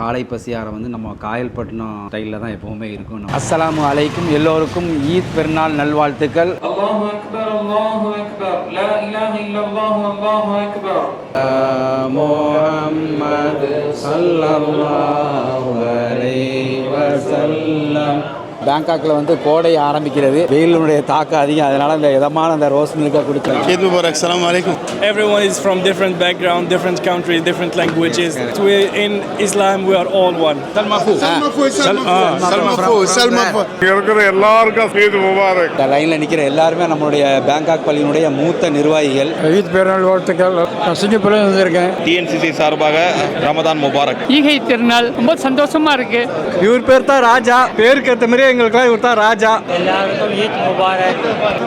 காலை பசியாரம் வந்து நம்ம காயல்பட்டினம் ஸ்டைலில் தான் எப்போவுமே இருக்கும். அஸ்ஸலாமு அலைக்கும், எல்லோருக்கும் ஈத் பெருநாள் நல்வாழ்த்துக்கள். அல்லாஹு அக்பர், அல்லாஹு அக்பர், லா இலாஹ இல்லல்லாஹு, அல்லாஹு அக்பர். முஹம்மது ஸல்லல்லாஹு அலைஹி வஸல்லம். பேங்காக்கில் வந்து கோடை ஆரம்பிக்கிறது, வெயிலுடைய தாக்கம் அதிகம், அதனால இந்த இதமான அந்த ரோஸ் மில்கை குடிக்கலாம். Eid Mubarak, Assalamu alaikum. Everyone is from different background, different countries, different languages. We in Islam we are all one. இருக்கிற எல்லாருக்கும் ஈத் முபாரக். இந்த லைனில் நிற்கிற எல்லாருமே நம்மளுடைய பேங்காக் பள்ளியினுடைய மூத்த நிர்வாகிகள். ஈத் பெருநாள் வாழ்த்துக்கள். நான் சிங்கப்பூர்ல வந்திருக்கேன். டிஎன்சிசி சார்பாக ரமதான் முபாரக். ஈகை திருநாள் ரொம்ப சந்தோஷமா இருக்கு. இவர் பேர் தான் ராஜா, பேருக்கு ஏற்ற மாதிரி எங்களுக்குலாம் இவர் தான் ராஜா. எல்லாருக்கும் ஈத் முபாரக்.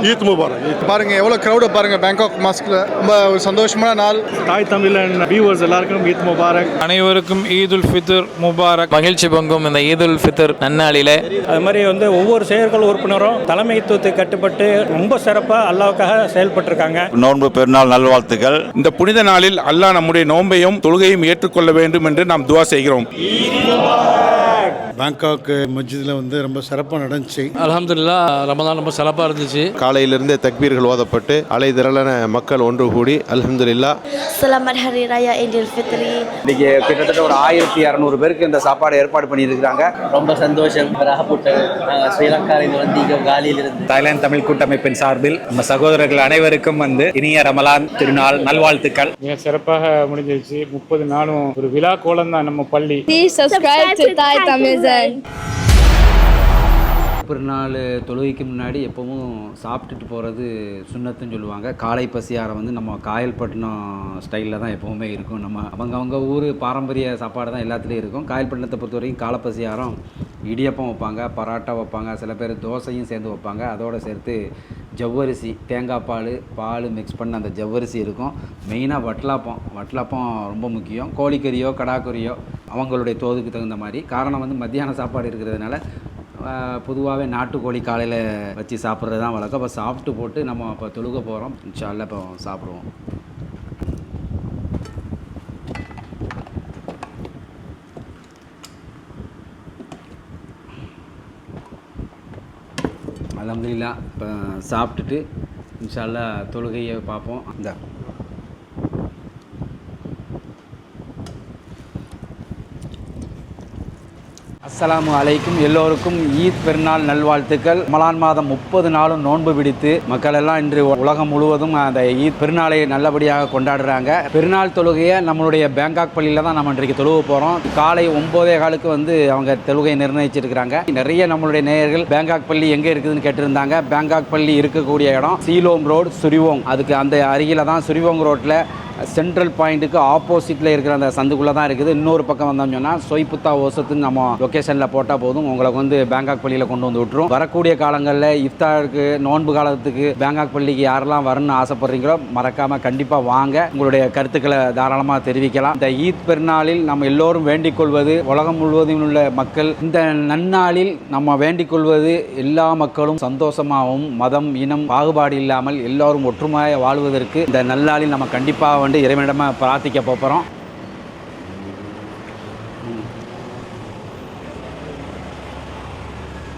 ஈத் முபாரக். பாருங்க எவ்வளவு கிரௌட பாருங்க பேங்காக் மாஸ்க்ல. ரொம்ப ஒரு சந்தோஷமான நாள். தாய் தமிழன் வியூவர்ஸ் எல்லாருக்கும் ஈத் முபாரக். அனைவருக்கும் ஈதுல் ஃபித்ர் முபாரக். மகிழ்ச்சி பொங்கும் இந்த ஈதுல் ஃபித்ர் நன்னாளிலே. அது மாதிரி வந்து ஒவ்வொரு செயற்குழு உறுப்பினரும் தலைமைத்துவத்துக்கு கட்டுப்பட்டு ரொம்ப சிறப்பாக அல்லாவுக்காக செயல்பட்டிருக்காங்க. நோன்பு பெருநாள் நல்வாழ்த்துக்கள். இந்த புனித நாளில் அல்லாஹ் நம்முடைய நோன்பையும் தொழுகையும் ஏற்றுக்கொள்ள வேண்டும் என்று நாம் துஆ செய்கிறோம். பேங்காக் மஸ்ஜிதில் வந்து ரொம்ப சிறப்பாக நடந்துச்சு. அல்ஹம்துலில்லாஹ், ரமதான் ரொம்ப சிறப்பாக இருந்துச்சு. காலையிலிருந்தே தக்பீர்கள் ஓதப்பட்டு அலை திரளான மக்கள் ஒன்று கூடி அல்ஹம்துலில்லாஹ். Selamat Hari Raya Idul Fitri. இன்னைக்கு கிட்டத்தட்ட ஒரு 1600 பேருக்கு இந்த சாப்பாடு ஏற்பாடு பண்ணியிருக்கிறாங்க. ரொம்ப சந்தோஷம். ராகப்பட்டு ஸ்ரீலங்காவில் வந்து காலியிலிருந்து தாய்லாந்து தமிழ் கூட்டமைப்பின் சார்பில் நம்ம சகோதரர்கள் அனைவருக்கும் வந்து இனிய ரமலான் திருநாள் நல்வாழ்த்துக்கள். மிக சிறப்பாக முடிஞ்சிருச்சு. 30 நாளும் ஒரு விழா கோலம் தான் நம்ம பள்ளி. Please subscribe to Thai Tamizan. பெருநாள் தொழுகைக்கு முன்னாடி எப்பவும் சாப்பிட்டுட்டு போகிறது சுன்னத்துன்னு சொல்லுவாங்க. காலை பசியாரம் வந்து நம்ம காயல்பட்டினம் ஸ்டைலில் தான் எப்போவுமே இருக்கும். நம்ம அவங்க ஊர் பாரம்பரிய சாப்பாடு தான் எல்லாத்துலேயும் இருக்கும். காயல்பட்டினத்தை பொறுத்த வரைக்கும் காலை பசியாரம் இடியப்பம் வைப்பாங்க, பரோட்டா வைப்பாங்க, சில பேர் தோசையும் சேர்ந்து வைப்பாங்க. அதோடு சேர்த்து ஜவ்வரிசி, தேங்காய் பால் மிக்ஸ் பண்ண அந்த ஜவ்வரிசி இருக்கும். மெயினாக வட்டலாப்பம் ரொம்ப முக்கியம். கோழிக்கறியோ கடாக்கறியோ அவங்களுடைய தோதுக்கு தகுந்த மாதிரி. காரணம் வந்து மத்தியான சாப்பாடு இருக்கிறதுனால பொதுவாகவே நாட்டுக்கோழி காலையில் வச்சு சாப்பிட்றது தான் வழக்கம். அப்போ சாப்பிட்டு போட்டு நம்ம இப்போ தொழுக போகிறோம். இன்ஷா அல்லாஹ் இப்போ சாப்பிடுவோம். அல்ஹம்துலில்லாஹ் இப்போ சாப்பிட்டுட்டு இன்ஷா அல்லாஹ் தொழுகையை பார்ப்போம். இந்த அஸ்ஸலாமு அலைக்கும், எல்லோருக்கும் ஈத் பெருநாள் நல்வாழ்த்துக்கள். ரமலான் மாதம் 30 நாளும் நோன்பு பிடித்து மக்கள் எல்லாம் இன்று உலகம் முழுவதும் அந்த ஈத் பெருநாளை நல்லபடியாக கொண்டாடுறாங்க. பெருநாள் தொழுகையை நம்மளுடைய பேங்காக் பள்ளியில் தான் நம்ம இன்றைக்கு தொழுக போகிறோம். காலை 9:15 வந்து அவங்க தொழுகையை நிர்ணயிச்சிருக்கிறாங்க. நிறைய நம்மளுடைய நேயர்கள் பேங்காக் பள்ளி எங்கே இருக்குதுன்னு கேட்டிருந்தாங்க. பேங்காக் பள்ளி இருக்கக்கூடிய இடம் சீலோம் ரோடு, சுரிவோங். அதுக்கு அந்த அருகில் தான் சுரிவோங் ரோட்டில் சென்ட்ரல் பாயிண்ட்டுக்கு ஆப்போசிட்டில் இருக்கிற அந்த சந்துக்குள்ளே தான் இருக்குது. இன்னொரு பக்கம் வந்தோம்னு சொன்னால் சொய்புத்தா ஓசத்துன்னு நம்ம லொக்கேஷனில் போட்டால் போதும், உங்களுக்கு வந்து பேங்காக் பள்ளியில் கொண்டு வந்து விட்டுரும். வரக்கூடிய காலங்களில் இஃப்தாருக்கு, நோன்பு காலத்துக்கு பேங்காக் பள்ளிக்கு யாரெல்லாம் வரணும்னு ஆசைப்படுறீங்களோ மறக்காமல் கண்டிப்பாக வாங்க. உங்களுடைய கருத்துக்களை தாராளமாக தெரிவிக்கலாம். இந்த ஈத் பெருநாளில் நம்ம எல்லோரும் வேண்டிக் கொள்வது, உலகம் முழுவதும் உள்ள மக்கள் இந்த நன்னாளில் நம்ம வேண்டிக் கொள்வது எல்லா மக்களும் சந்தோஷமாகவும் மதம் இனம் பாகுபாடு இல்லாமல் எல்லோரும் ஒற்றுமையாக வாழ்வதற்கு இந்த நன்னாளில் நம்ம கண்டிப்பாக வந்து இறைவனிடமாக பிரார்த்திக்க போகிறோம்.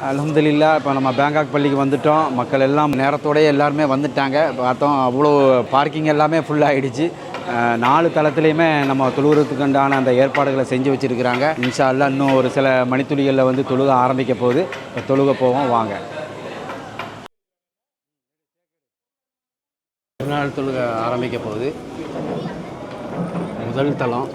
அல்ஹம்துலில்லாஹ் இப்போ நம்ம பேங்காக் பள்ளிக்கு வந்துட்டோம். மக்கள் எல்லாம் நேரத்தோடய எல்லாருமே வந்துட்டாங்க. பார்த்தோம் அவ்வளோ பார்க்கிங் எல்லாமே ஃபுல்லாகிடுச்சு. 4 தளத்துலேயுமே நம்ம தொழுகிறதுக்குண்டான அந்த ஏற்பாடுகளை செஞ்சு வச்சுருக்கிறாங்க. இன்ஷா அல்லாஹ் இன்னும் ஒரு சில மணித்துளிகளில் வந்து தொழுக ஆரம்பிக்க போகுது. இப்போ தொழுக போவோம் வாங்க. பெருநாள் தொழுக ஆரம்பிக்க போகுது. முதல் தளம்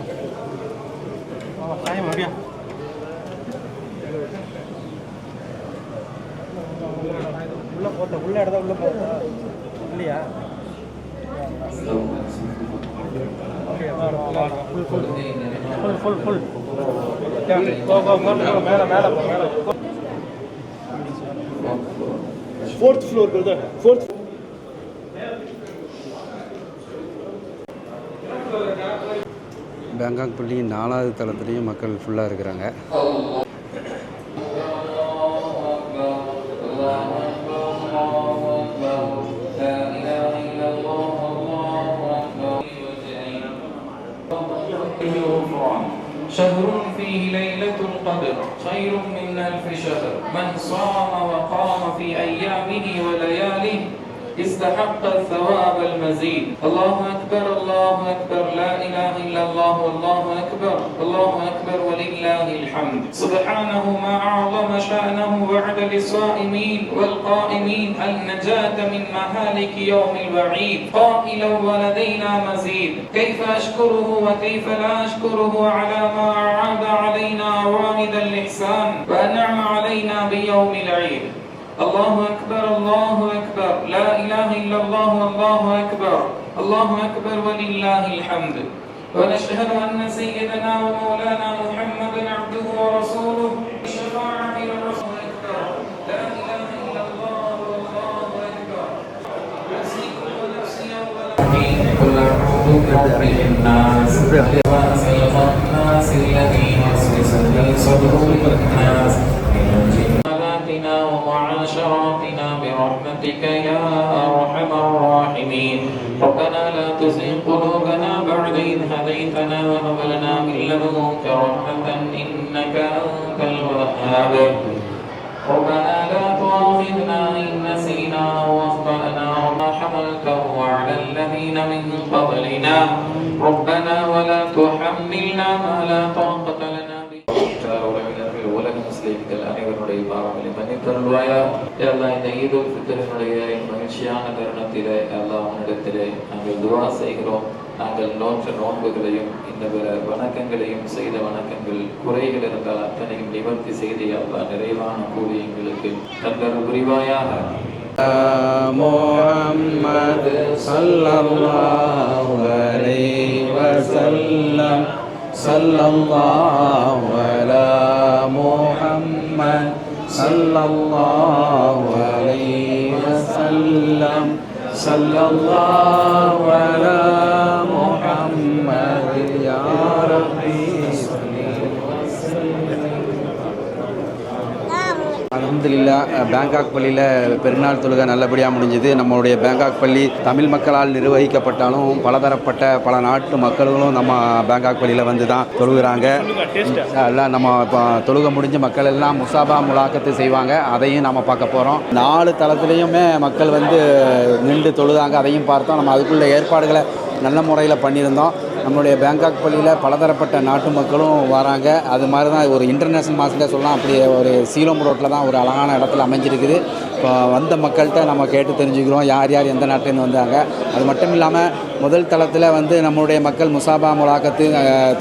உள்ள இடத்த உள்ள போட்டா இல்லையா? ஃபுல் மேலே ஃபோர்த் ஃப்ளோர் பிரதர். பேங்காக் பள்ளியின் 4வது தளத்துலேயும் மக்கள் ஃபுல்லாக இருக்கிறாங்க. شهر في فيه ليلة القدر خير من 1000 شهر من صام وقام في أيامه ولياليه استحق الثواب المزيد الله أكبر الله أكبر لا إله إلا الله والله أكبر الله أكبر ولله الحمد سبحانه ما أعظم شأنه وعد للصائمين والقائمين النجاة من مهالك يوم الوعيد قائلا ولدينا مزيد كيف أشكره وكيف لا أشكره على ما أعاد علينا عوامد الإحسان وأنعم علينا بيوم العيد الله أكبر الله أكبر لا إله إلا الله والله أكبر الله أكبر ولله الحمد ونشهد أن سيدنا ومولانا محمدا عبده ورسوله بشفاعة الرسول أكبر لا إله إلا الله والله أكبر أوصيكم ونفسي أولا قل أعوذ برب الناس وخلق الناس الذي يوسوس في صدور الناس ومعاشراتنا برحمتك يا أرحم الراحمين ربنا لا تزغ قلوبنا بعد إذ هديتنا وهب لنا من لدنك رحمة إنك أنت الوهاب ربنا لا تؤاخذنا إن نسينا أو أخطأنا وما حملته على الذين من قبلنا ربنا ولا تحملنا ما لا طاقة لنا به உலக முஸ்லிம்கள் அனைவருடைய பாவங்களை மன்னித்தருள்வாயா எல்லா இந்த ஈதுல் ஃபித்ரினுடைய மகிழ்ச்சியான தருணத்திலே எல்லா உன்னிடத்திலே நாங்கள் துவா செய்கிறோம் நாங்கள் நோற்ற நோன்புகளையும் இந்த வணக்கங்களையும் செய்த வணக்கங்கள் குறைகள் இருந்தால் அத்தனையும் நிவர்த்தி செய்து எல்லா நிறைவான கூலி எங்களுக்கு தந்தர் புரிவாயாக முஹம்மது ஸல்லல்லாஹு அலைஹி வஸல்லம் ஸல்லல்லாஹு அலா முஹம்மத் ஸல்லல்லாஹு அலைஹி வஸல்லம் ஸல்லல்லாஹு அலா முஹம்மத் யா ரப்பி அல்ஹம்துலில்லாஹ் பேங்காக் பள்ளியில் பெருநாள் தொழுகை நல்லபடியாக முடிஞ்சுது. நம்மளுடைய பேங்காக் பள்ளி தமிழ் மக்களால் நிர்வகிக்கப்பட்டாலும் பலதரப்பட்ட பல நாட்டு மக்களும் நம்ம பேங்காக் பள்ளியில் வந்து தான் தொழுகிறாங்க. எல்லாம் நம்ம இப்போ தொழுகை முடிஞ்ச மக்கள் எல்லாம் முசாபா முலாக்கத்து செய்வாங்க. அதையும் நம்ம பார்க்க போகிறோம். 4 தளத்துலேயுமே மக்கள் வந்து நின்று தொழுதாங்க. அதையும் பார்த்தோம். நம்ம அதுக்குள்ள ஏற்பாடுகளை நல்ல முறையில் பண்ணியிருந்தோம். நம்மளுடைய பேங்காக் பள்ளியில் பலதரப்பட்ட நாட்டு மக்களும் வராங்க. அது மாதிரி தான் ஒரு இன்டர்நேஷ்னல் மாஸ்கில் சொல்லலாம். அப்படி ஒரு சீலம் ரோட்டில் தான் ஒரு அழகான இடத்துல அமைஞ்சிருக்குது. இப்போ வந்த மக்கள்கிட்ட நம்ம கேட்டு தெரிஞ்சுக்கிறோம் யார் யார் எந்த நாட்டிலேருந்து வந்தாங்க. அது மட்டும் இல்லாமல் முதல் தளத்தில் வந்து நம்மளுடைய மக்கள் முசாபா முலாக்கத்து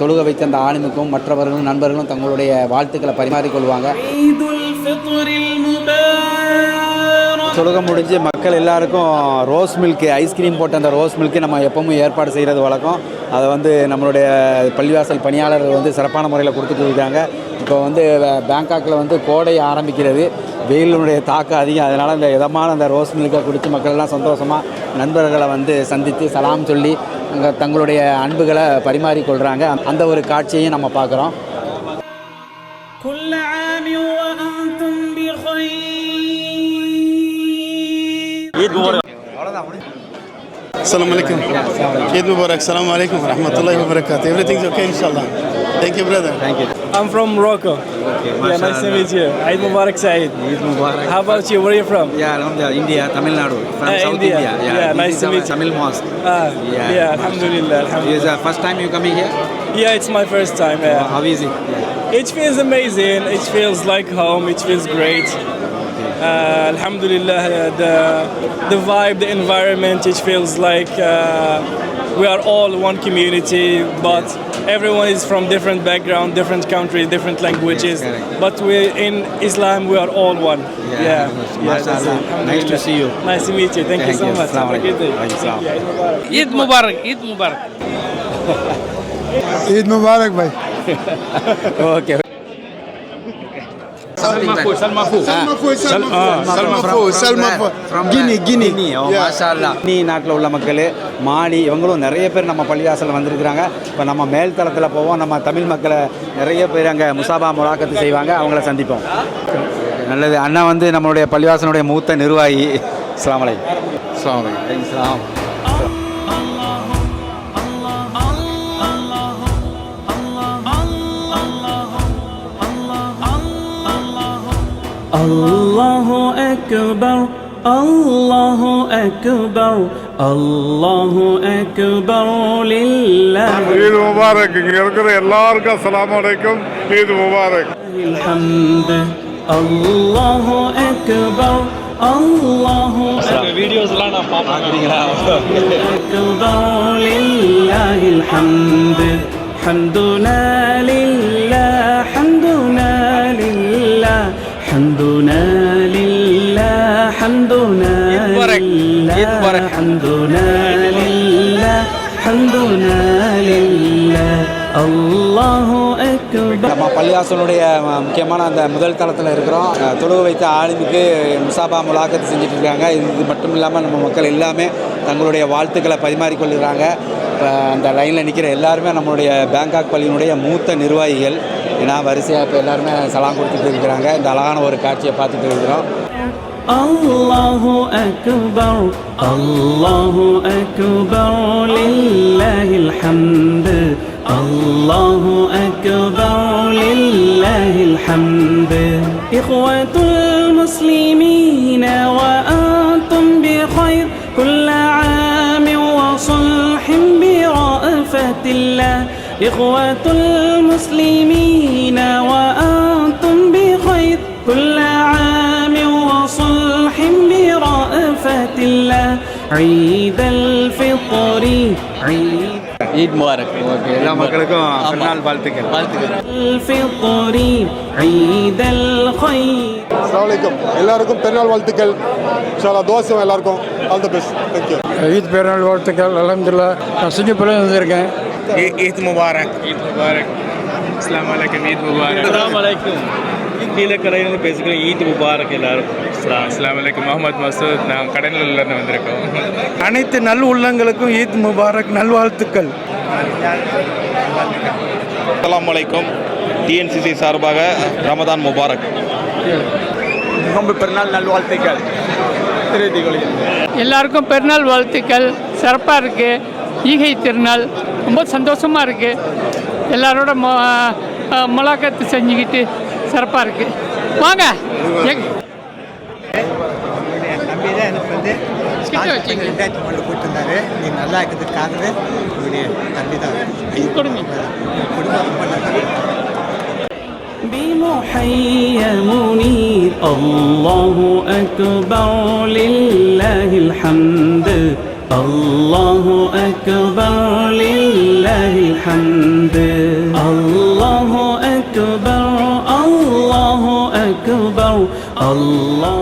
தொழுக வைத்த அந்த ஆளுமுக்கும் மற்றவர்களும் நண்பர்களும் தங்களுடைய வாழ்த்துக்களை பரிமாறிக்கொள்வாங்க. தொழுகை முடிஞ்சு மக்கள் எல்லாருக்கும் ரோஸ் மில்க்கு ஐஸ்கிரீம் போட்ட அந்த ரோஸ் மில்க்கு நம்ம எப்பவும் ஏற்பாடு செய்கிறது வழக்கம். அதை வந்து நம்மளுடைய பள்ளிவாசல் பணியாளர்கள் வந்து சிறப்பான முறையில் கொடுத்துட்டு இருக்காங்க. இப்போ வந்து பேங்காக்கில் வந்து கோடை ஆரம்பிக்கிறது. வெயிலுடைய தாக்கம் அதிகம். அதனால் இந்த இதமான அந்த ரோஸ் மில்கை குடித்து மக்கள்லாம் சந்தோஷமாக நண்பர்களை வந்து சந்தித்து சலாம் சொல்லி அங்கே தங்களுடைய அன்புகளை பரிமாறிக்கொள்கிறாங்க. அந்த ஒரு காட்சியையும் நம்ம பார்க்குறோம். Assalamu alaikum. Eid Mubarak. Assalamu alaikum wa rahmatullahi wa barakatuh. Everything's okay, inshallah. Thank you, brother. Thank you. I'm from Morocco. Okay, yeah, nice to meet you. Eid Mubarak, Saeed. Eid Mubarak. How about you? Where are you from? Yeah, Alhamdulillah, India, Tamil Nadu. From South India. India. Yeah, nice to meet you. Tamil mosque. Yeah, alhamdulillah. Is the first time you coming here? Yeah, it's my first time. Yeah. How is it? Yeah. It feels amazing. It feels like home. It feels great. Alhamdulillah, the vibe, the environment, it feels like we are all one community, but everyone is from different background, different countries, different languages. Correct. But we in Islam we are all one. Yeah. MashaAllah. Nice to see you. Nice to meet you. Thank you so much. Assalamu Have a good day. alaikum. Eid Mubarak. Eid Mubarak. Eid Mubarak, bhai. Okay. From Guinea. Oh, MashaAllah. Guinea நாட்டில் உள்ள மக்கள் மாலி இவங்களும் நிறைய பேர் நம்ம பள்ளிவாசலில் வந்திருக்கிறாங்க. இப்போ நம்ம மேல் தளத்தில் போவோம். நம்ம தமிழ் மக்களை நிறைய பேர் அங்கே முசாபா முலாக்கத்து செய்வாங்க. அவங்கள சந்திப்போம். நல்லது. அண்ணா வந்து நம்மளுடைய பள்ளிவாசனுடைய மூத்த நிர்வாகி. அஸ்ஸலாமு அலைக்கும். Assalamu alaikum. Allahu Akbar, Allahu Akbar, Allahu Akbar lillah. Eid Mubarak. இங்க இருக்கிற எல்லாருக்கும் அஸ்ஸலாமு அலைக்கும். ஈத் முபாரக். الحمد الله أكبر الله வீடியோஸ்லாம் நான் பார்க்குறீங்களா? أكبر لله الحمد حمدنا لله حمدنا لله حمدنا لله حمدنا لله حمدنا لله حمدنا لله الله أكبر. நம்ம பள்ளிவாசலுடைய முக்கியமான அந்த முதல் தளத்தில் இருக்கிறோம். தொழுவு வைத்த ஆலிமுக்கு முசாபா முலாக்கத்து செஞ்சுட்டு இருக்காங்க. இது மட்டும் இல்லாமல் நம்ம மக்கள் எல்லாமே தங்களுடைய வாழ்த்துக்களை பரிமாறிக்கொள்கிறாங்க. இப்போ அந்த லைனில் நிற்கிற எல்லாருமே நம்மளுடைய பேங்காக் பள்ளியினுடைய மூத்த நிர்வாகிகள். ஏன்னா வரிசையாக இப்போ எல்லாருமே சலாம் கொடுத்துட்டு இருக்கிறாங்க. இந்த அழகான ஒரு காட்சியை பார்த்துட்டு இருக்கிறோம். Allahu Akbar, Allahu Akbar, lillahil hamd. Allahu Akbar, lillahil hamd. Ikhwatul muslimina wa antum bi khair, kull 'am wa sulhin bi ra'fatillah. Ikhwatul muslimina wa antum bi khair, kull 'am wa sulhin bi ra'fatillah. عيد الفطر عيد Eid Mubarak. Okay, எல்லா மக்களுக்கும் பிறநாள் வாழ்த்துக்கள். الفطر عيد الخير. அஸ்ஸலாமு அலைக்கும். எல்லாருக்கும் பெருநாள் வாழ்த்துக்கள். இன்ஷால்லா துஆ செய்வோம் எல்லாருக்கும். All the best. Thank you. Eid பெருநாள் வாழ்த்துக்கள். அல்ஹம்துலில்லாஹ். நான் சிங்கப்பூர்ல வந்திருக்கேன். ஈத் முபாரக். ஈத் முபாரக். அஸ்ஸலாமு அலைக்கும். ஈத் முபாரக். அஸ்ஸலாமு அலைக்கும். கீழக்கரையிலிருந்து பேசுகிறோம். ஈத் முபாரக் எல்லாருக்கும். அஸ்ஸலாமு அலைக்கும். முகமது மசூத். நான் கடலூர்லேருந்து வந்திருக்கோம். அனைத்து நல் உள்ளங்களுக்கும் ஈத் முபாரக் நல்வாழ்த்துக்கள். அஸ்ஸலாமு அலைக்கும். டிஎன்சிசி சார்பாக ரமதான் முபாரக். பெருநாள் நல்வாழ்த்துக்கள் தெரிவித்துக் கொள்கிறேன். எல்லாருக்கும் பெருநாள் வாழ்த்துக்கள். சிறப்பாக இருக்குது. ஈகை திருநாள் ரொம்ப சந்தோஷமாக இருக்குது. எல்லாரோட முலாக்கத்து செஞ்சுக்கிட்டு சிறப்பாக இருக்குது. வாங்க. போட்டிருந்தாரு. நீ நல்லா இருக்கிறதுக்காகவே தம்பி தான் بمحيي منير الله أكبر لله الحمد الله أكبر لله الحمد الله أكبر الله أكبر الله.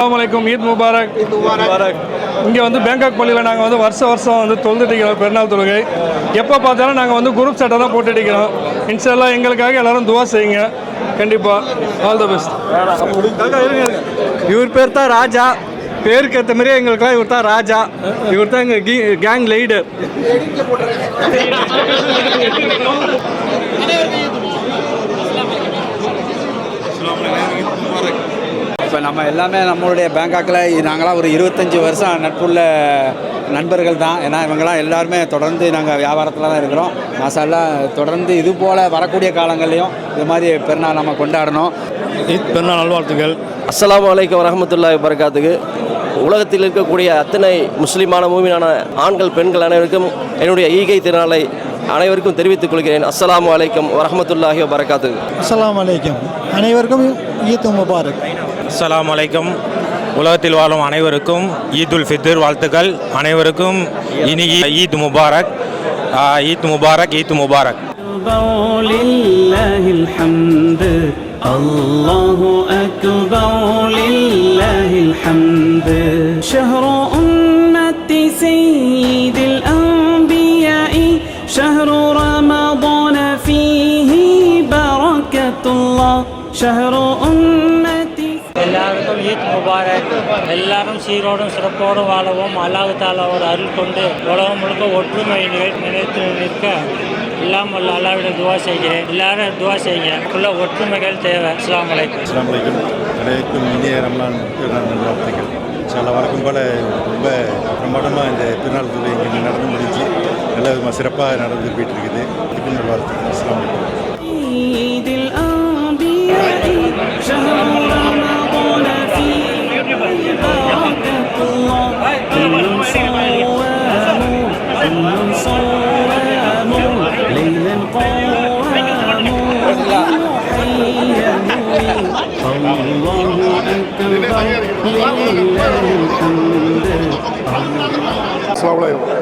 அஸ்ஸலாமு அலைக்கும். ஈத் முபாரக். ஈத் முபாரக். இங்கே வந்து பேங்காக் பள்ளியில் நாங்கள் வந்து வருஷம் வந்து தொழுதுட்டு இருக்கிறோம். பெருநாள் தொழுகை எப்போ பார்த்தாலும் நாங்கள் வந்து குரூப் சட்டை தான் போட்டுட்டு இருக்கிறோம். இன்ஷா அல்லாஹ் எங்களுக்காக எல்லாரும் துவா செய்யுங்க. கண்டிப்பாக ஆல் த பெஸ்ட். இவர் பேர் தான் ராஜா. பேருக்கு ஏற்ற மாதிரியே எங்களுக்குலாம் இவர் தான் ராஜா. இவர் தான் எங்கள் கேங் லீடர். இப்போ நம்ம எல்லாமே நம்மளுடைய பேங்காக்கில் நாங்களாம் ஒரு 25 வருஷம் நட்புள்ள நண்பர்கள் தான். ஏன்னா இவங்கெல்லாம் எல்லாருமே தொடர்ந்து நாங்கள் வியாபாரத்தில் தான் இருக்கிறோம். மாஷாஅல்லாஹ் தொடர்ந்து இது போல் வரக்கூடிய காலங்கள்லையும் இது மாதிரி பெருநாள் நம்ம கொண்டாடணும். ஈத் பெருநாள் நல்வாழ்த்துக்கள். அஸ்ஸலாமு அலைக்கும் வரஹ்மத்துல்லாஹி வபரகாத்துஹு. உலகத்தில் இருக்கக்கூடிய அத்தனை முஸ்லிமான மூமினான ஆண்கள் பெண்கள் அனைவருக்கும் என்னுடைய ஈகை திருநாளை அனைவருக்கும் தெரிவித்துக் கொள்கிறேன். அஸ்ஸலாமு அலைக்கும் வரஹ்மத்துல்லாஹி வபரகாத்துஹு. அஸ்ஸலாமு அலைக்கும். அனைவருக்கும் ஈத் முபாரக். அஸ்ஸலாமு அலைக்கும். உலகத்தில் வாழும் அனைவருக்கும் ஈதுல் ஃபித்ர் வாழ்த்துக்கள். அனைவருக்கும் இனிய ஈத் முபாரக். ஈத் முபாரக். ஈத் முபாரக். لله الحمد الله أكبر لله الحمد. شهر أمة سيد الأنبياء شهر رمضان فيه بركة الله شهر أمتي. எல்லாருக்கும் ஈத் முபாரக். எல்லாரும் சீரோடும் சிறப்போடும் வாழவும் அல்லாஹ் தாலாவோட அருள் கொண்டு உலகம் முழுக்க ஒற்றுமை நினைத்து நிற்க எல்லாம் வல்ல அல்லாஹ்விடம் துவா செய்கிறேன். எல்லாரும் துவா செய்யுங்க. ஃபுல்ல ஒற்றுமைகள் தேவை. அஸ்ஸலாமு அலைக்கும். அஸ்ஸலாமு அலைக்கும். அனைவருக்கும் இனிய ரமலான் பெருநாள் நல்வாழ்த்துக்கள். இன்ஷால்லா வழக்கம் போல் ரொம்ப பிரமாண்டமாக இந்த பெருநாள் தொழுகை இங்கே நடந்து முடிஞ்சு நல்ல விதமாக சிறப்பாக நடந்து போயிட்டு இருக்குது. இதுக்கு நல்வாழ்த்துக்கள். அஸ்ஸலாமு அலைக்கும்.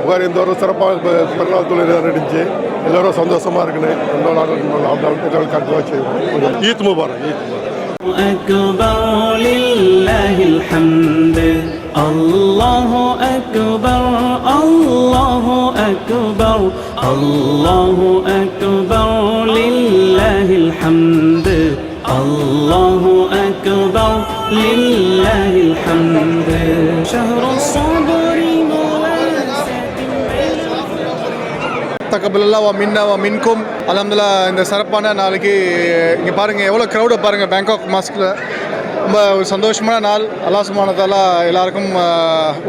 புகார் இந்த ஒரு சிறப்பாக பிறநாள் தொழில் நடந்துச்சு. எல்லோரும் சந்தோஷமா இருக்கணும். ஈத் முபாரக். أكبر لله الحمد الله أكبر الله أكبر الله أكبر لله الحمد الله أكبر لله الحمد شهر الصبر தக்கபில்லா வா மின்னா வா மின்கும் அல்ஹம்துலில்லாஹ். இந்த சிறப்பான நாளைக்கு இங்கே பாருங்கள் எவ்வளோ க்ரௌடை பாருங்கள். பேங்காக் மாஸ்கில் ரொம்ப ஒரு சந்தோஷமான நாள். அல்லாஹ் சுப்ஹானஹு வ தஆலா எல்லாருக்கும்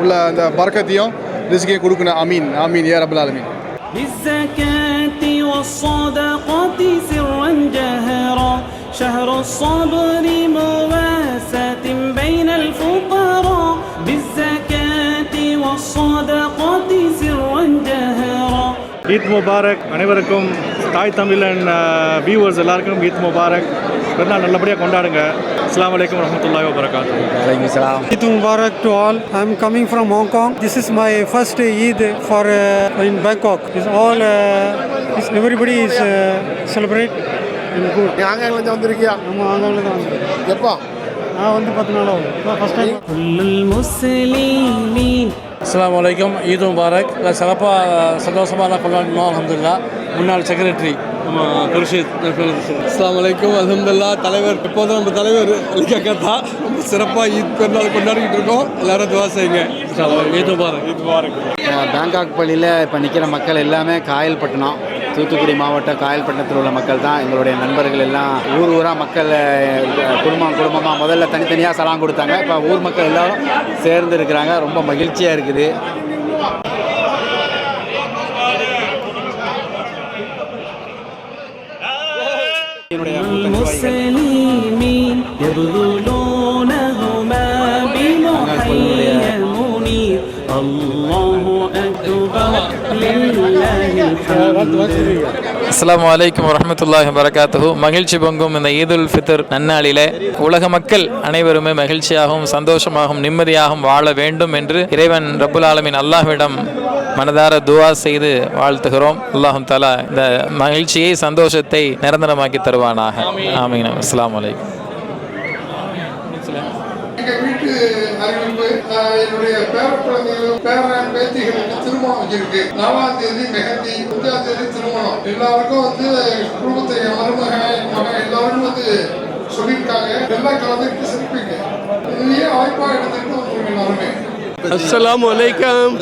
உள்ள அந்த பரக்கத்தையும் ரிஸ்கையும் கொடுக்கணும். ஆமீன் ஆமீன் யா ரப்பல் ஆலமீன். بالزكاة والصدقات سرا جهرا شهر الصبر مواساة بين الفقراء بالزكاة والصدقات سرا جهرا. ஈத் முபாரக். அனைவருக்கும் தாய் தமிழன் வியூவர்ஸ் எல்லாருக்கும் ஈத் முபாரக். பெருநாள் நல்லபடியாக கொண்டாடுங்க. அஸ்ஸலாமு அலைக்கும் வரஹ்மத்துல்லாஹி வபரகாத்துஹு. வலைக்கும் சலாம். Eid Mubarak to all. I am coming from Hong Kong. This is my first Eid for in Bangkok. Everybody is celebrate and good. ஆங்கிலேருந்து வந்திருக்கியா? நம்ம ஆங்காங்கில் தான் வந்திருக்கோம். எப்போ? நான் வந்து 10 நாள் ஆகும். First time. كل المسلمين அஸ்ஸலாமு அலைக்கும். ஈத் முபாரக். சிறப்பாக சந்தோஷமாக கொண்டாடணும். அல்ஹம்துலில்லாஹ். முன்னாள் செக்ரட்டரி நம்ம குர்ஷித். அஸ்ஸலாமு அலைக்கும். அல்ஹம்துலில்லாஹ். தலைவர் எப்போதும் நம்ம தலைவர் அலிகாக்கா ரொம்ப சிறப்பாக ஈத் பெருநாள் கொண்டாடிக்கிட்டு இருக்கோம். எல்லாரும் துவா செய்யுங்க. ஈத் முபாரக். ஈத் முபாரக். பேங்காக் பள்ளியில் இப்போ நிற்கிற மக்கள் எல்லாமே காயல்பட்டினம், தூத்துக்குடி மாவட்டம் காயல்பட்டினத்தில் உள்ள மக்கள் தான். எங்களுடைய நண்பர்கள் எல்லாம் ஊர் ஊராக மக்கள் குடும்பமாக முதல்ல தனித்தனியாக சலாம் கொடுத்தாங்க. இப்போ ஊர் மக்கள் எல்லாரும் சேர்ந்து இருக்கிறாங்க. ரொம்ப மகிழ்ச்சியாக இருக்குது. المسلمين يبذلونهما بمحيي منير الله أكبر لله الحمد. அஸ்ஸலாமு அலைக்கும் வரஹ்மத்துல்லாஹி வபரகாத்துஹு. மகிழ்ச்சி பொங்கும் இந்த ஈதுல் ஃபித்ர் நன்னாளிலே உலக மக்கள் அனைவருமே மகிழ்ச்சியாகவும் சந்தோஷமாகவும் நிம்மதியாகவும் வாழ வேண்டும் என்று இறைவன் ரப்புல் ஆலமீன் அல்லாஹ்விடம் மனதார துஆ செய்து வாழ்த்துகிறோம். அல்லாஹ் தஆலா இந்த மகிழ்ச்சியை சந்தோஷத்தை நிரந்தரமாக்கி தருவானாக. ஆமீன். அஸ்ஸலாமு அலைக்கும். எங்கள் வீட்டு அறிவிப்பு என்னுடைய பேர குழந்தைகளும் பேரன் பேத்திகளுக்கு திருமணம் வச்சிருக்கு. 4ஆம் தேதி மெஹந்தி, 5ஆம் தேதி திருமணம். எல்லாருக்கும் குடும்பத்தை மருமகன் மகன் எல்லாரும் சொல்லியிருக்காங்க. எல்லாம் கலந்துட்டு சிரிப்பீங்க. இதுலயே வாய்ப்பா எடுத்துட்டு வந்துருங்க எல்லாருமே. அஸ்ஸலாமு அலைக்கும்.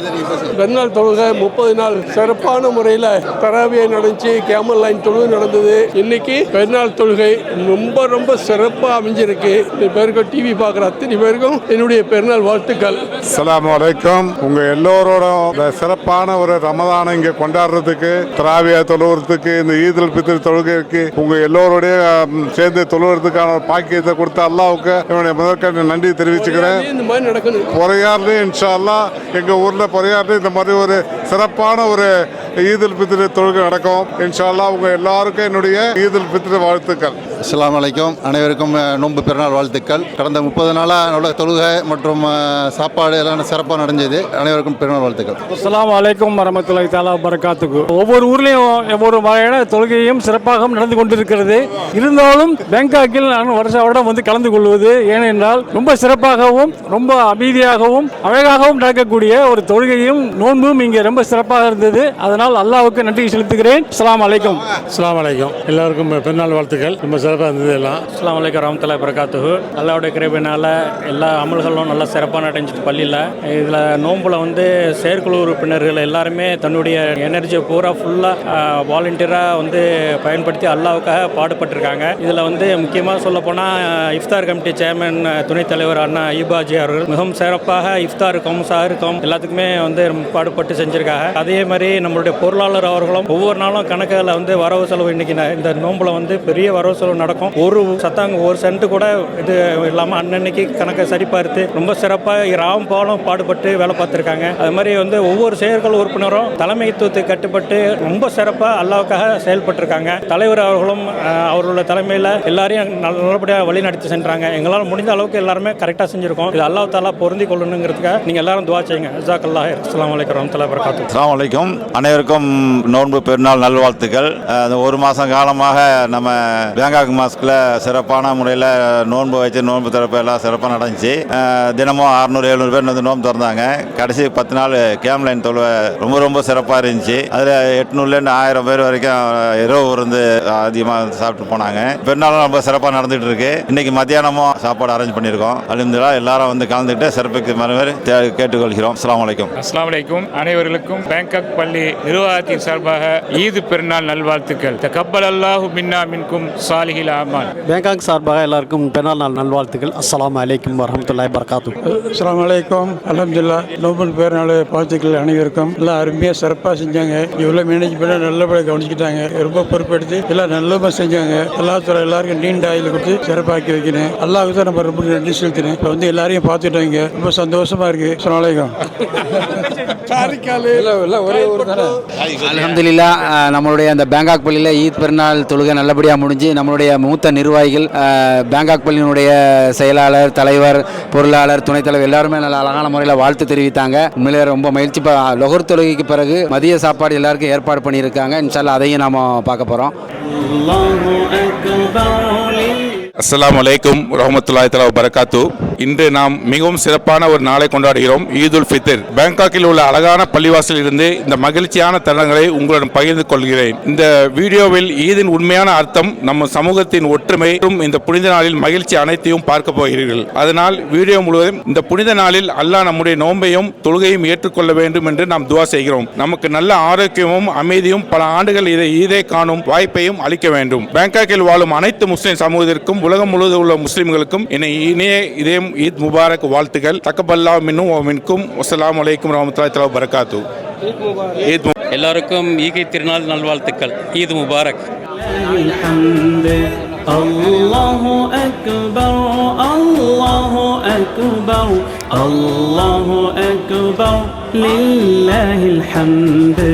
பெருநாள் தொழுகை 30 நாள் சிறப்பான முறையில் தராவியை நடந்துச்சு. கேமல் லைன் தொழுகை நடந்தது. இன்னைக்கு பெருநாள் தொழுகை ரொம்ப ரொம்ப சிறப்பாக அமைஞ்சிருக்கு. பேருக்கும் டிவி பார்க்குற அத்தனை பேருக்கும் என்னுடைய பெருநாள் வாழ்த்துக்கள். அஸ்ஸலாமு அலைக்கும். உங்க எல்லோரோட சிறப்பான ஒரு ரமதானை இங்க கொண்டாடுறதுக்கு, தராவியா தொழுகிறதுக்கு, இந்த ஈதுல் ஃபித்ர் தொழுகைக்கு உங்க எல்லோருடைய சேர்ந்து தொழுகிறதுக்கான பாக்கியத்தை கொடுத்த அல்லாஹ்வுக்கு என்னுடைய முதற்கண் நன்றி தெரிவிச்சுக்கிறேன். இந்த மாதிரி நடக்கணும். பொறையாறுலையும் இன்ஷா அல்லாஹ் எங்க ஊர்ல பொறையாறுலையும் இந்த மாதிரி ஒரு சிறப்பான ஒரு ஈதுல் ஃபித்ர் தொழுகை நடக்கும். இன்ஷா அல்லாஹ் உங்க எல்லாருக்கும் என்னுடைய ஈதுல் ஃபித்ர் வாழ்த்துக்கள். அஸ்ஸலாமு அலைக்கும். அனைவருக்கும் நோன்பு பெருநாள் வாழ்த்துக்கள். கடந்த 30 நாளாக நல்ல தொழுகை மற்றும் சாப்பாடு எல்லாம் சிறப்பாக நடந்தது. அனைவருக்கும் பெருநாள் வாழ்த்துக்கள். அஸ்ஸலாமு அலைக்கும் வரஹ்மத்துல்லாஹி தஆலா வபரகாத்துஹு. ஒவ்வொரு ஊர்லேயும் ஒவ்வொரு வகையான தொழுகையும் சிறப்பாக நடந்து கொண்டிருக்கிறது. இருந்தாலும் பேங்காக்கில் நான் வருடம் வந்து கலந்து கொள்வது ஏனென்றால் ரொம்ப சிறப்பாகவும் ரொம்ப அமைதியாகவும் அழகாகவும் நடக்கக்கூடிய ஒரு தொழுகையும் நோன்பும் இங்கே ரொம்ப சிறப்பாக இருந்தது. அதனால் அல்லாஹ்வுக்கு நன்றி செலுத்துகிறேன். அஸ்ஸலாமு அலைக்கும். அஸ்ஸலாமு அலைக்கும். எல்லாருக்கும் பெருநாள் வாழ்த்துக்கள். ரொம்ப சிறப்பாக இருந்தது எல்லாம். அஸ்ஸலாமு அலைக்கும் வரஹ்மத்துல்லாஹி வபரகாத்துஹு. அல்லாஹ்வுடைய கிருபையினால எல்லா அமல்களும் நல்லா சிறப்பாக நடந்துச்சு பள்ளியில். இதில் நோன்புல வந்து செயற்குழு உறுப்பினர்கள் எல்லாருமே தன்னுடைய எனர்ஜியை பூரா ஃபுல்லாக வாலண்டியராக வந்து பயன்படுத்தி அல்லாஹ்வுக்காக பாடுபட்டிருக்காங்க. இதில் வந்து முக்கியமாக சொல்ல போனால் இஃப்தார் கமிட்டி சேர்மன் துணைத் தலைவர் அண்ணா ஈபாஜி அவர்கள் மிகவும் சிறப்பாக இஃப்தாருக்கும் சாருக்கும் எல்லாத்துக்குமே வந்து பாடுபட்டு செஞ்சுருக்காங்க. அதே மாதிரி நம்மளுடைய பொருளாளர் அவர்களும் ஒவ்வொரு நாளும் கணக்கில் வந்து வரவு செலவு இன்னைக்கு இந்த நோம்பில் வந்து பெரிய வரவு செலவு நடக்கும். ஒரு சத்தாங்க ஒரு சென்ட் கூட இது இல்லாமல் அன்னன்னைக்கு கணக்கை சரி பார்த்து ரொம்ப சிறப்பாக ராவும் பாலும் பாடுபட்டு வேலை பார்த்துருக்காங்க. அது மாதிரி வந்து ஒவ்வொரு செயற்குழு உறுப்பினரும் தலைமைத்துவத்தை கட்டுப்பட்டு ரொம்ப சிறப்பாக அல்லாவுக்காக செயல்பட்டிருக்காங்க. தலைவர் அவர்களும் அவர்களோட தலைமையில் எல்லாரையும் நல்லபடியாக வழி நடத்தி சென்றாங்க. எங்களால் முடிந்த அளவுக்கு எல்லாருமே கரெக்டாக செஞ்சுருக்கோம். இது அல்லாஹ் தாலா பொருந்தி கொள்ளணுங்கிறதுக்காக நீங்கள் எல்லாரும் துவா செய்யுங்க. ஜஸாக்கல்லாஹ். அஸ்ஸலாமு அலைக்கும் வரஹ்மத்துல்லாஹி வபரகாத்துஹு. அஸ்ஸலாமு அலைக்கும். அனைவருக்கும் நோன்பு பெருநாள் நல்வாழ்த்துக்கள். ஒரு மாதம் காலமாக நம்ம பேங்காக் மாஸ்கில் சிறப்பான முறையில் நோன்பு வச்சு நோன்பு திறப்பு எல்லாம் சிறப்பாக நடந்துச்சு. தினமும் 600-700 பேர் வந்து நோன்பு திறந்தாங்க. கடைசி 10 நாள் கேம் லைன் தொழுவை ரொம்ப சிறப்பாக இருந்துச்சு. அதில் 800லேருந்து 1000 பேர் வரைக்கும் இரவு விருந்து அதிகமாக சாப்பிட்டு போனாங்க. பெருநாளும் ரொம்ப சிறப்பாக நடந்துகிட்டு இருக்கு. இன்னைக்கு மத்தியானமும் சாப்பாடு அரேஞ்ச் பண்ணியிருக்கோம். அல்ஹம்துலில்லாஹ் எல்லாரும் வந்து கலந்துக்கிட்டு சிறப்புக்கு மறுபடி கேட்டுக்கொள்கிறோம். அஸ்ஸலாமு அலைக்கும். அஸ்ஸலாமு அலைக்கும். அனைவர்களுக்கும் பேங்காக் பள்ளி நிர்வாகத்தின் சார்பாக ஈது பெருநாள் நல்வாழ்த்துக்கள். தகப்பல் அல்லாஹு மின்னா மின்கும் சாலிஹில் ஆமான். பேங்காக் சார்பாக எல்லாருக்கும் பெருநாள் நாள் நல்வாழ்த்துக்கள். அஸ்ஸலாமு அலைக்கும் வரஹ்மத்துல்லாஹி வபரகாத்துஹு. அஸ்ஸலாமு அலைக்கும். அல்ஹம்துலில்லாஹ். நோபல் பெருநாள் வாழ்த்துக்கள் அனைவருக்கும். எல்லாம் அருமையாக சிறப்பாக செஞ்சாங்க. இவ்வளோ மேனேஜ்மெண்ட் நல்லபடியாக கவனிச்சுக்கிட்டாங்க. ரொம்ப பொறுப்பெடுத்து எல்லாம் நல்லபடியாக செஞ்சாங்க. எல்லாருக்கும் நீண்ட ஆயுள் கொடுத்து சிறப்பாக்கி வைக்கிறேன். அல்லாஹ்வுக்கு தான் நம்ம ரொம்ப நன்றி செலுத்தினேன். இப்போ வந்து எல்லாரையும் பார்த்துட்டாங்க. ரொம்ப சந்தோஷமா இருக்கு. அஸ்ஸலாமு அலைக்கும். அல்ஹம்துலில்லாஹ். நம்மளுடைய அந்த பேங்காக் பள்ளியில் ஈத் பெருநாள் தொழுகை நல்லபடியாக முடிஞ்சு நம்மளுடைய மூத்த நிர்வாகிகள் பேங்காக் பள்ளியினுடைய செயலாளர், தலைவர், பொருளாளர், துணைத் தலைவர் எல்லாருமே நல்ல அழகான முறையில் வாழ்த்து தெரிவித்தாங்க. உண்மையிலே ரொம்ப மகிழ்ச்சி. லொஹர் தொழுகைக்கு பிறகு மதிய சாப்பாடு எல்லாருக்கும் ஏற்பாடு பண்ணியிருக்காங்க. இன்ஷால்லா அதையும் நாம பார்க்க போகிறோம். அஸ்ஸலாமு அலைக்கும் வரஹ்மத்துல்லாஹி தஆலா வபரகாத்து. இன்று நாம் மிகவும் சிறப்பான ஒரு நாளை கொண்டாடுகிறோம், ஈதுல் ஃபித்ர். பேங்காக்கில் உள்ள அழகான பள்ளிவாசலில் இருந்து இந்த மகிழ்ச்சியான தருணங்களை உங்களுடன் பகிர்ந்து கொள்கிறேன். இந்த வீடியோவில் ஈதின் உண்மையான அர்த்தம், நம்ம சமூகத்தின் ஒற்றுமை மற்றும் இந்த புனித நாளில் மகிழ்ச்சி அனைத்தையும் பார்க்க போகிறீர்கள். அதனால் வீடியோ முழுவதும் இந்த புனித நாளில் அல்லாஹ் நம்முடைய நோன்பையும் தொழுகையும் ஏற்றுக்கொள்ள வேண்டும் என்று நாம் துவா செய்கிறோம். நமக்கு நல்ல ஆரோக்கியமும் அமைதியும் பல ஆண்டுகள் ஈதை காணும் வாய்ப்பையும் அளிக்க வேண்டும். பேங்காக்கில் வாழும் அனைத்து முஸ்லிம் சமூகத்திற்கும் உலகம் முழுவதும் உள்ள முஸ்லிம்களுக்கும் இணைய இதயம் ஈத் முபாரக் வாழ்த்துக்கள். தக்கபல்லாஹு மின்னும் வ மின்கும். அஸ்ஸலாமு அலைக்கும் வரஹ்மத்துல்லாஹி தஆலா வபரகாத்துஹு. எல்லாருக்கும் ஈகை திருநாள் நல்வாழ்த்துக்கள். ஈத் முபாரக். அல்லாஹு அக்பர் அல்லாஹு அக்பர் அல்லாஹு அக்பர் லில்லாஹில் ஹம்து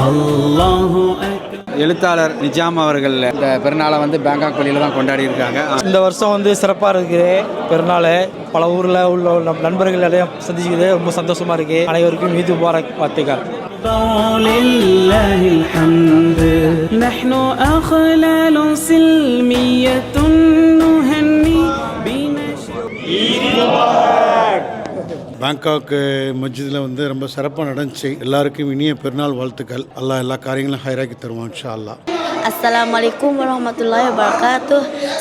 அல்லாஹு அக்பர். எழுத்தாளர் நிஜாம் அவர்கள் இந்த பெருநாளை வந்து பேங்காக் பள்ளியில் தான் கொண்டாடி இருக்காங்க. இந்த வருஷம் வந்து சிறப்பாக இருக்குது பெருநாள். பல ஊரில் உள்ள நண்பர்கள் எல்லாம் சந்திச்சுக்கிறது ரொம்ப சந்தோஷமாக இருக்குது. அனைவருக்கும் ஈத் முபாரக் வாழ்த்துக்கள். பேங்காக் மஸ்ஜிதில் வந்து ரொம்ப சிறப்பாக நடந்துச்சு. எல்லாருக்கும் இனிய பெருநாள் வாழ்த்துக்கள். அல்லாஹ் எல்லா காரியங்களும் ஹைராக்கி தருவான் இன்ஷா அல்லாஹ். Assalamualaikum warahmatullahi wabarakatuh.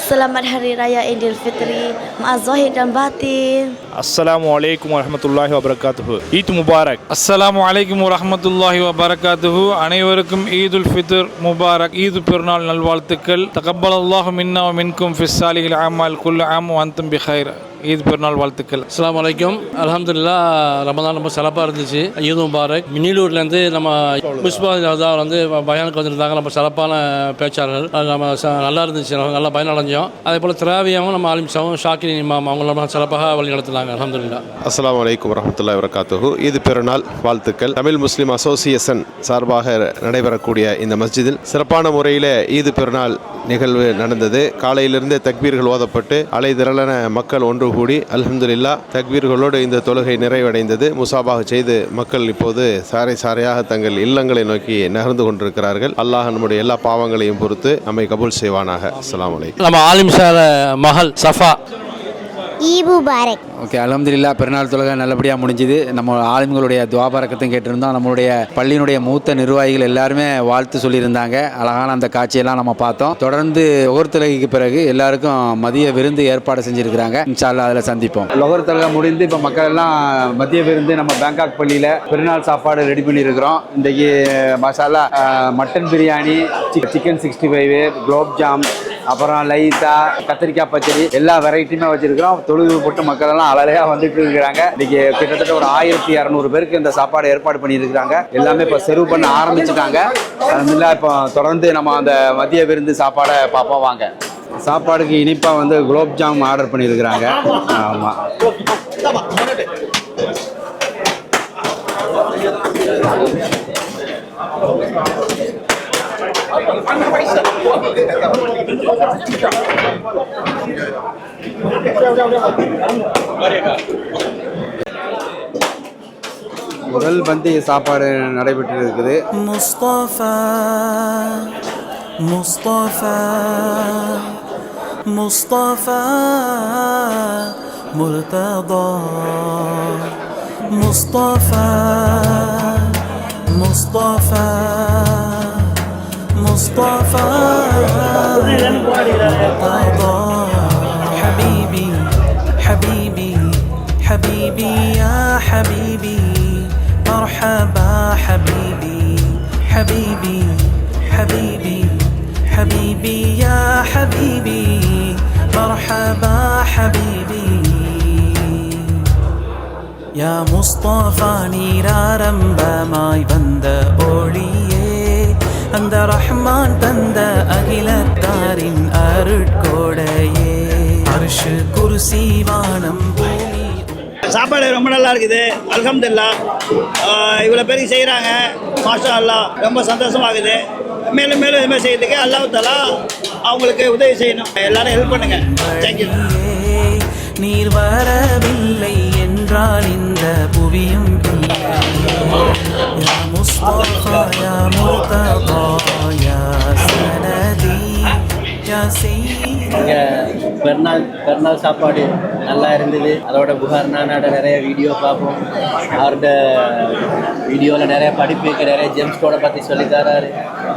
Selamat Hari Raya Idul Fitri. Maaf zahir dan batin. அஸ்ஸலாமு அலைக்கும் வரஹ்மத்துல்லாஹி வபரகாத்துஹு. ஈத் முபாரக். அஸ்ஸலாமு அலைக்கும் வரஹ்மத்துல்லாஹி வபரகாத்துஹு. அனைவருக்கும் ஈதுல் ஃபித்ர் முபாரக். ஈது பெருநாள் நல்வாழ்த்துக்கள். தகப்பலல்லாஹு மின்னா வ மின்கும் ஃபிஸ் சாலிஹில் ஆமால் குல்லு ஆம் வ அன்தும் பிகைர். ஈத் பெருநாள் வாழ்த்துக்கள். அஸ்ஸலாமு அலைக்கும். அல்ஹம்துலில்லாஹ். ரமதான் ரொம்ப சிறப்பாக இருந்துச்சு. ஈத் முபாரக். மினிலூர்லேருந்து நம்ம புஷ்பா வந்து பயானுக்கு வந்திருந்தாங்க. நம்ம சிறப்பான பேச்சாளர்கள். நம்ம நல்லா இருந்துச்சு. நல்லா பயனடைஞ்சோம். அதே போல் திராவியாவும் நம்ம ஆலிம்சாவும் ஷாக்கிரின் இமாம் அவங்கள சிறப்பாக வழி நடத்தினாங்க. அல்ஹம்துலில்லாஹ். அஸ்ஸலாமு அலைக்கும் வரஹ்மத்துல்லாஹி வபரகாத்துஹு. ஈத் பெருநாள் வாழ்த்துக்கள். தமிழ் முஸ்லிம் அசோசியேஷன் சார்பாக நடைபெறக்கூடிய இந்த மஸ்ஜிதில் சிறப்பான முறையில் ஈத் பெருநாள் நிகழ்வு நடந்தது. காலையிலிருந்தே தக்பீர்கள் ஓதப்பட்டு அலைதிரளான மக்கள் ஒன்று கூடி அல்ஹம்துலில்லாஹ் தக்பீர்களோடு இந்த தொழுகை நிறைவடைந்தது. முசாபாக செய்து மக்கள் இப்போது சாரை சாரையாக தங்கள் இல்லங்களை நோக்கி நகர்ந்து கொண்டிருக்கிறார்கள். அல்லாஹ் நம்முடைய எல்லா பாவங்களையும் பொறுத்து நம்மை கபூல் செய்வானாக. அஸ்ஸலாமு அலைக்கும். நம்ம ஆலிம் சார் மகள் சஃபா. ஈத் முபாரக். ஓகே, அல்ஹம்துலில்லாஹ். பெருநாள் தொழுகை நல்லபடியாக முடிஞ்சுது. நம்ம ஆலிம்களுடைய துஆ பரக்கத்தையும் கேட்டிருந்தோம். நம்மளுடைய பள்ளியினுடைய மூத்த நிர்வாகிகள் எல்லாருமே வாழ்த்து சொல்லியிருந்தாங்க. அழகான அந்த காட்சியெல்லாம் நம்ம பார்த்தோம். தொடர்ந்து லொஹர் தொழுகைக்கு பிறகு எல்லாருக்கும் மதிய விருந்து ஏற்பாடு செஞ்சுருக்கிறாங்க. இன்ஷா அல்லாஹ் அதில் சந்திப்போம். லொஹர் தொழுகை முடிந்து இப்போ மக்கள் எல்லாம் மதிய விருந்து நம்ம பேங்காக் பள்ளியில் பெருநாள் சாப்பாடு ரெடி பண்ணியிருக்கிறோம். இன்றைக்கி masala mutton biryani, chicken 65, gulab jam, அப்புறம் லைத்தா, கத்திரிக்காய் பச்சடி எல்லா வெரைட்டியுமே வச்சுருக்கிறோம். தொழுது போட்டு மக்கள் எல்லாம் அழகாக வந்துட்டு இருக்கிறாங்க. இன்னைக்கு கிட்டத்தட்ட ஒரு 1200 பேருக்கு இந்த சாப்பாடு ஏற்பாடு பண்ணியிருக்கிறாங்க. எல்லாமே இப்போ சர்வ் பண்ண ஆரம்பிச்சுட்டாங்க. அதனால இப்போ தொடர்ந்து நம்ம அந்த மதிய விருந்து சாப்பாடை பார்ப்போம் வாங்க. சாப்பாடுக்கு இனிப்பாக வந்து குலோப் ஜாம் ஆர்டர் பண்ணியிருக்கிறாங்க. ஆமாம். முதல் பந்தி சாப்பாடு நடைபெற்று இருக்குது. முஸ்தஃபா முஸ்தஃபா முஸ்தஃபா முர்ததா முஸ்தஃபா முஸ்தஃபா முஸ்தஃபா முர்ததா حبيبي حبيبي حبيبي يا حبيبي مرحبا حبيبي حبيبي حبيبي حبيبي يا حبيبي مرحبا حبيبي يا مصطفى நீராரம்பமாய் வந்த ஒளியே அந்த ரஹ்மான் தந்த அகிலத்தாரின் அருட்கொடையே அர்ஷ் குர்சி வானம் பூமி. சாப்பாடு ரொம்ப நல்லா இருக்குது. அல்ஹம்துலில்லாஹ். இவ்வளோ பேருக்கு செய்கிறாங்க. மாஷா அல்லாஹ். ரொம்ப சந்தோஷமாகுது. மேலும் மேலும் இதுமாதிரி செய்யறதுக்கு அல்லாஹ் தஆலா அவங்களுக்கு உதவி செய்யணும். எல்லாரும் ஹெல்ப் பண்ணுங்க. தேங்க்யூ. நீர் வரவில்லை என்றால் இந்த புவியும் யா முஸ்தஃபா யா முர்ததா யா சனதி யா இங்கே பெருநாள் சாப்பாடு நல்லா இருந்தது. அதோட புகார் நானோட நிறைய வீடியோ பார்ப்போம். அவரோட வீடியோவில் நிறைய படிப்புக்கு நிறைய ஜெம்ஸ் கோடை பற்றி சொல்லித்தராரு.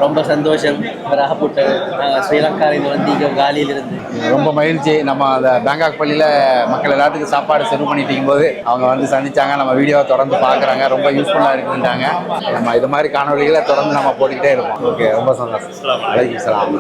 ரொம்ப சந்தோஷம். ராகப்பட்டு நாங்கள் ஸ்ரீலங்காவில் வந்து இங்கே காலியிலிருந்து ரொம்ப மகிழ்ச்சி. நம்ம அந்த பேங்காக் பள்ளியில் மக்கள் எல்லாத்துக்கும் சாப்பாடு சர்வ் பண்ணிட்டு இருக்கும்போது அவங்க வந்து சந்திச்சாங்க. நம்ம வீடியோவை தொடர்ந்து பார்க்குறாங்க. ரொம்ப யூஸ்ஃபுல்லாக இருக்குன்றாங்க. நம்ம இது மாதிரி காணொலிகளை தொடர்ந்து நம்ம போட்டுக்கிட்டே இருக்கோம். ஓகே, ரொம்ப சந்தோஷம். அலைக்கும் சலாம்.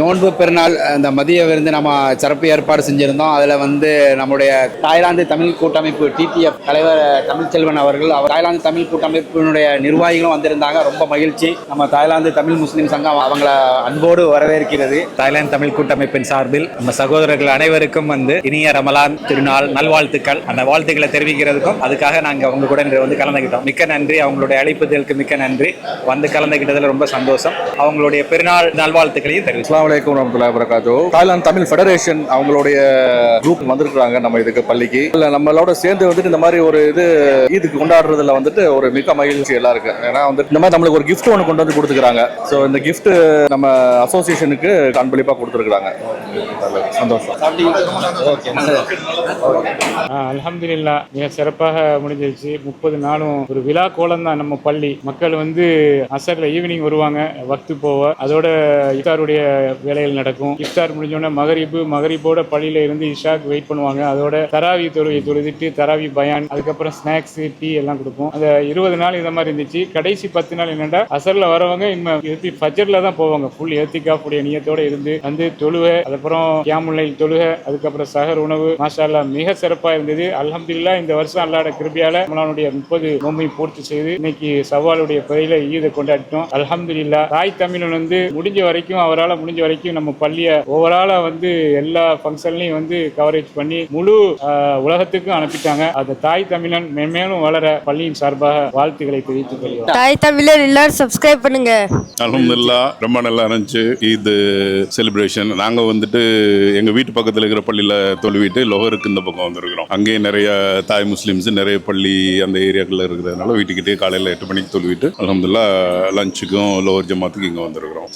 நோன்பு பெருநாள் அந்த மதிய விருந்து நம்ம சிறப்பு ஏற்பாடு செஞ்சுருந்தோம். அதில் வந்து நம்முடைய தாய்லாந்து தமிழ் கூட்டமைப்பு TTF தலைவர் தமிழ்ச்செல்வன் அவர்கள், தாய்லாந்து தமிழ் கூட்டமைப்பினுடைய நிர்வாகிகளும் வந்திருந்தாங்க. ரொம்ப மகிழ்ச்சி. நம்ம தாய்லாந்து தமிழ் முஸ்லீம் சங்கம் அவங்கள அன்போடு வரவேற்கிறது. தாய்லாந்து தமிழ் கூட்டமைப்பின் சார்பில் நம்ம சகோதரர்கள் அனைவருக்கும் வந்து இனிய ரமலான் திருநாள் நல்வாழ்த்துக்கள். அந்த வாழ்த்துக்களை தெரிவிக்கிறதுக்கும் அதுக்காக நாங்கள் உங்க கூட வந்து கலந்துக்கிட்டோம். மிக்க நன்றி. அவங்களுடைய அழைப்புதலுக்கு மிக்க நன்றி. வந்து கலந்துக்கிட்டதில் ரொம்ப சந்தோஷம். அவங்களுடைய பெருநாள் நல்வாழ்த்துக்களையும் தெரிவித்து. அஸ்ஸலாமு அலைக்கும் வரஹ்மத்துல்லாஹி வபரகாத்துஹு. தாய்லாந்து தமிழ் ஃபெடரேஷன் அவங்களுடைய குரூப் வந்திருக்காங்க நம்ம இதுக்கு பள்ளிக்கு. இல்லை நம்மளோட சேர்ந்து வந்துட்டு இந்த மாதிரி ஒரு இது இதுக்கு கொண்டாடுறதுல வந்துட்டு ஒரு மிக மகிழ்ச்சி எல்லாம் இருக்கு. ஏன்னா வந்து இந்த மாதிரி நம்மளுக்கு ஒரு கிஃப்ட் ஒன்று கொண்டு வந்து கொடுத்துருக்காங்க. ஸோ இந்த கிஃப்ட் நம்ம அசோசியேஷனுக்கு அன்பளிப்பாக கொடுத்துருக்காங்க. சந்தோஷம். அல்ஹம்துலில்லாஹ் மிக சிறப்பாக முடிஞ்சிருச்சு. 30 நாளும் ஒரு விழா கோலம் தான் நம்ம பள்ளி. மக்கள் வந்து அசர்ல ஈவினிங் வருவாங்க, வக்து போவ. அதோட இஃப்தாருடைய வேலைகள் நடக்கும். இஃப்தார் முடிஞ்சோடனே மகரிபோட பள்ளியில இருந்து இஷாக்கு வெயிட் பண்ணுவாங்க. அதோட தராவி தொழுதிட்டு தராவி பயான், அதுக்கப்புறம் ஸ்நாக்ஸ் டீ எல்லாம் கொடுப்போம். அந்த 20 நாள் இந்த மாதிரி இருந்துச்சு. கடைசி 10 நாள் என்னன்னா அசர்ல வரவங்க ஃபஜ்ர்ல தான் போவாங்க. ஃபுல் ஏத்திகாஃப் உடைய நியத்தோட இருந்து வந்து தொழுகை, அதுக்கப்புறம் கியாமுல் தொழுகை, அதுக்கப்புறம் சஹர் உணவு. மாஷா அல்லாஹ் மிக சிறப்பா இருந்தது. அல்ஹம்துலில்லாஹ் இந்த வருஷம் அல்லாஹ்வோட கிருபையால நம்மளுடைய 30 நோம்பை பூர்த்தி செய்து இன்னைக்கு சவாலுடைய பிறையில ஈதை கொண்டாடிட்டோம். அல்ஹம்துலில்லாஹ். தாய் தமிழன் வந்து முடிஞ்ச வரைக்கும் அவரால் முடிஞ்ச வரைக்கும் நம்ம பள்ளியை ஓவராலா வந்து எல்லா ஃபங்க்ஷன்லையும் வந்து கவரேஜ் பண்ணி முழு உலகத்துக்கும் அனுப்பிட்டாங்க. அந்த தாய் தமிழன் மென்மேலும் வளர பள்ளியின் சார்பாக வாழ்த்துக்களை தெரிவித்துக் கொள்கிறோம். தாய் தமிழர் எல்லாரும் சப்ஸ்கிரைப் பண்ணுங்க. அல்ஹம்துலில்லாஹ் ரொம்ப நல்லா இருந்துச்சு ஈத் செலிப்ரேஷன். நாங்கள் வந்துட்டு எங்கள் வீட்டு பக்கத்தில் இருக்கிற பள்ளியில் தொழுவிட்டு லோகருக்கு இந்த பக்கம் வந்திருக்கிறோம். அங்கேயே நிறைய தாய் முஸ்லீம்ஸ் நிறைய பள்ளி அந்த ஏரியாக்களில் இருக்கிறதுனால வீட்டுக்கிட்டே காலையில் 8 மணிக்கு தொழுவிட்டு அல்ஹம்துலில்லாஹ் லஞ்சுக்கும் லோவர் ஜமாத்துக்கு இங்கே வந்திருக்கிறோம்.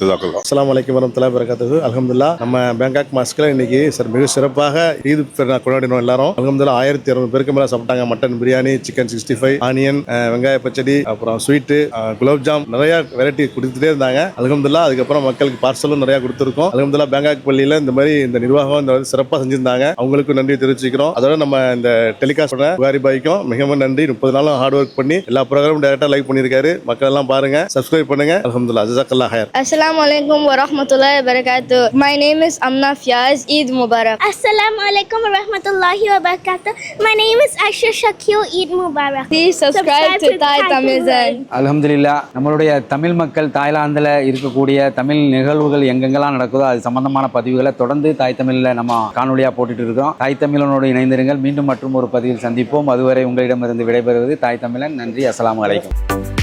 அஸ்ஸலாமு அலைக்கும் வரஹ்மத்துல்லாஹி வபரகாத்துஹு. அல்ஹம்துலில்லாஹ் நம்ம பேங்காக் மாஸ்கில் இன்னைக்கு மிக சிறப்பாக ஈத் பெருநாள் கொண்டாடினோம் எல்லாரும். அல்ஹம்துலில்லாஹ் 1200 பேருக்கு மேலே சாப்பிட்டாங்க. மட்டன் பிரியாணி, சிக்கன் 65, ஆனியன், வெங்காய பச்சடி, அப்புறம் ஸ்வீட்டு, குலோப்ஜாம், நிறைய வெரைட்டி கொடுத்துட்டே இருந்தாங்க. அல்ஹம்துலில்லாஹ். அதுக்கப்புறம் மக்களுக்கு பார்சலும் நிறைய கொடுத்துருக்கோம். அல்ஹம்துலில்லாஹ் பேங்காக் பள்ளியில் இந்த மாதிரி இந்த நிர்வாகம் இந்த சிறப்பாக செஞ்சிருந்தாங்க. அவங்களுக்கு நன்றி தெரிவிச்சுக்கிறோம். அதோட நம்ம இந்த டெலிகாஸ்ட் பண்ண புகாரி பாய்க்கும் மிகவும் நன்றி. 30 நாளும் ஹார்ட் ஒர்க் பண்ணி எல்லா ப்ரோக்ராமும் டைரக்டா லைக் பண்ணியிருக்காரு. மக்கள் எல்லாம் பாருங்க, சப்ஸ்கிரைப் பண்ணுங்க. அல்ஹம்துலில்லாஹ். ஜஸாக்கல்லாஹ் ஹைர். Assalamu alaikum wa rahmatullahi wa barakatuh. My name is Amna Fiaz. Eid Mubarak. Mubarak. Assalamualaikum warahmatullahi wabarakatuh. My name is Aisha Shakil. Eid Mubarak. Please subscribe to Thai Tamizan. அல்ஹம்துலில்லாஹ் நம்மளுடைய தமிழ் மக்கள் தாய்லாந்தில் இருக்கக்கூடிய தமிழ் நிகழ்வுகள் எங்கெங்கெல்லாம் நடக்குதோ அது சம்பந்தமான பதிவுகளை தொடர்ந்து தாய் தமிழில் நம்ம காணொலியாக போட்டுட்டு இருக்கோம். தாய் தமிழனோடு இணைந்திருங்கள். மீண்டும் மற்றும் ஒரு பதிவில் சந்திப்போம். அதுவரை உங்களிடமிருந்து விடைபெறுவது தாய் தமிழன். நன்றி. அஸ்ஸலாமு அலைக்கும்.